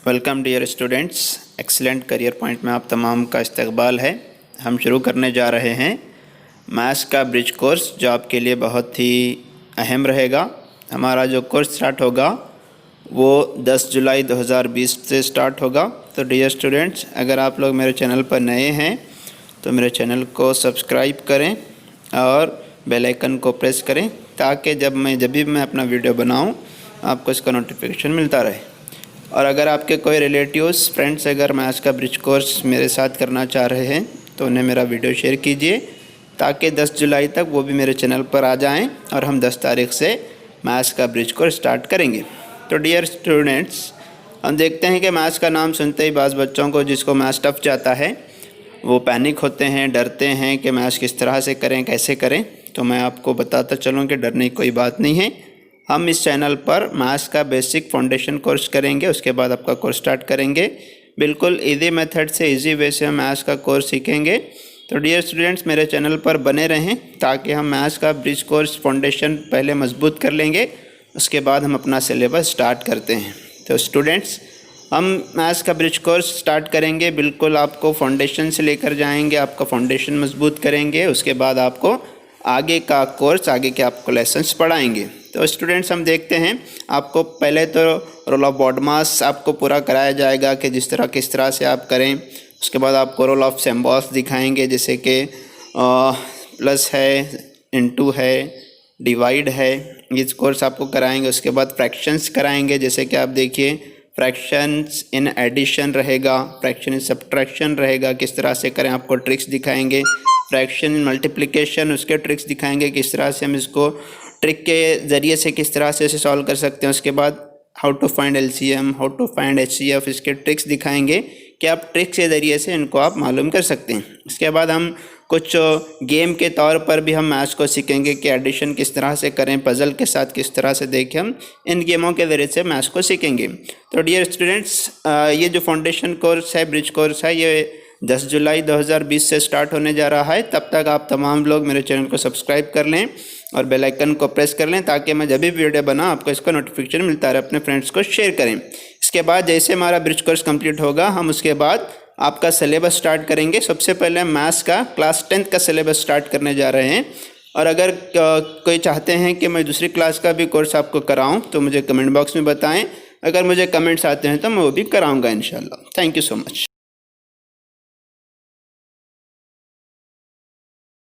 Welcome dear students, Excellent Career Point में आप तमाम का इस्तकबाल है। हम शुरू करने जा रहे हैं मैथ्स का ब्रिज कोर्स, जो आपके लिए बहुत ही अहम रहेगा। हमारा जो कोर्स स्टार्ट होगा वो 10 जुलाई 2020 से स्टार्ट होगा। तो डियर स्टूडेंट्स, अगर आप लोग मेरे चैनल पर नए हैं तो मेरे चैनल को सब्सक्राइब करें और बेल आइकन को प्रेस करें, ताकि जब भी मैं अपना वीडियो बनाऊं आपको इसका नोटिफिकेशन मिलता रहे। और अगर आपके कोई रिलेटिव्स फ्रेंड्स अगर मैथ्स का ब्रिज कोर्स मेरे साथ करना चाह रहे हैं तो उन्हें मेरा वीडियो शेयर कीजिए, ताकि 10 जुलाई तक वो भी मेरे चैनल पर आ जाएं और हम 10 तारीख से मैथ्स का ब्रिज कोर्स स्टार्ट करेंगे। तो डियर स्टूडेंट्स, हम देखते हैं कि मैथ्स का नाम सुनते ही बाज़ बच्चों को, जिसको मैथ्स टफ जाता है, वो पैनिक होते हैं, डरते हैं कि मैथ्स किस तरह से करें, कैसे करें। तो मैं आपको बताता चलूँ कि डरने की कोई बात नहीं है। हम इस चैनल पर मैथ्स का बेसिक फाउंडेशन कोर्स करेंगे, उसके बाद आपका कोर्स स्टार्ट करेंगे। बिल्कुल इजी मेथड से, इजी वे से हम मैथ्स का कोर्स सीखेंगे। तो डियर स्टूडेंट्स, मेरे चैनल पर बने रहें, ताकि हम मैथ्स का ब्रिज कोर्स फाउंडेशन पहले मजबूत कर लेंगे, उसके बाद हम अपना सिलेबस स्टार्ट करते हैं। तो स्टूडेंट्स, हम मैथ्स का ब्रिज कोर्स स्टार्ट करेंगे, बिल्कुल आपको फाउंडेशन से लेकर जाएंगे, आपका फाउंडेशन मजबूत करेंगे, उसके बाद आपको आगे का कोर्स, आगे के आपको लेसन्स पढ़ाएंगे। तो स्टूडेंट्स, हम देखते हैं, आपको पहले तो रोल ऑफ बॉडमास आपको पूरा कराया जाएगा कि किस तरह से आप करें। उसके बाद आपको रोल ऑफ सिम्बल्स दिखाएंगे, जैसे कि प्लस है, इनटू है, डिवाइड है, ये कोर्स आपको कराएंगे। उसके बाद फ्रैक्शंस कराएंगे, जैसे कि आप देखिए फ्रैक्शंस इन एडिशन रहेगा, फ्रैक्शन इन सब्ट्रैक्शन रहेगा, किस तरह से करें आपको ट्रिक्स दिखाएंगे। फ्रैक्शन इन मल्टीप्लिकेशन, उसके ट्रिक्स दिखाएंगे, किस तरह से हम इसको ट्रिक के ज़रिए से किस तरह से इसे सॉल्व कर सकते हैं। उसके बाद how to find LCM, how to find HCF, इसके ट्रिक्स दिखाएंगे कि आप ट्रिक्स के ज़रिए से इनको आप मालूम कर सकते हैं। इसके बाद हम कुछ गेम के तौर पर भी हम मैथ्स को सीखेंगे कि एडिशन किस तरह से करें, पज़ल के साथ किस तरह से देखें। हम इन गेमों के ज़रिए से मैथ्स को सीखेंगे। तो डियर स्टूडेंट्स, ये जो फाउंडेशन कोर्स है, ब्रिज कोर्स है, ये 10 जुलाई 2020 से स्टार्ट होने जा रहा है। तब तक आप तमाम लोग मेरे चैनल को सब्सक्राइब कर लें और बेल आइकन को प्रेस कर लें, ताकि मैं जब भी वीडियो बनाऊँ आपको इसका नोटिफिकेशन मिलता रहे। अपने फ्रेंड्स को शेयर करें। इसके बाद जैसे हमारा ब्रिज कोर्स कंप्लीट होगा, हम उसके बाद आपका सिलेबस स्टार्ट करेंगे। सबसे पहले मैथ्स का क्लास 10th का सिलेबस स्टार्ट करने जा रहे हैं। और अगर कोई चाहते हैं कि मैं दूसरी क्लास का भी कोर्स आपको कराऊँ तो मुझे कमेंट बॉक्स में बताएँ। अगर मुझे कमेंट्स आते हैं तो मैं वो भी कराऊँगा इंशाल्लाह। Thank you so much.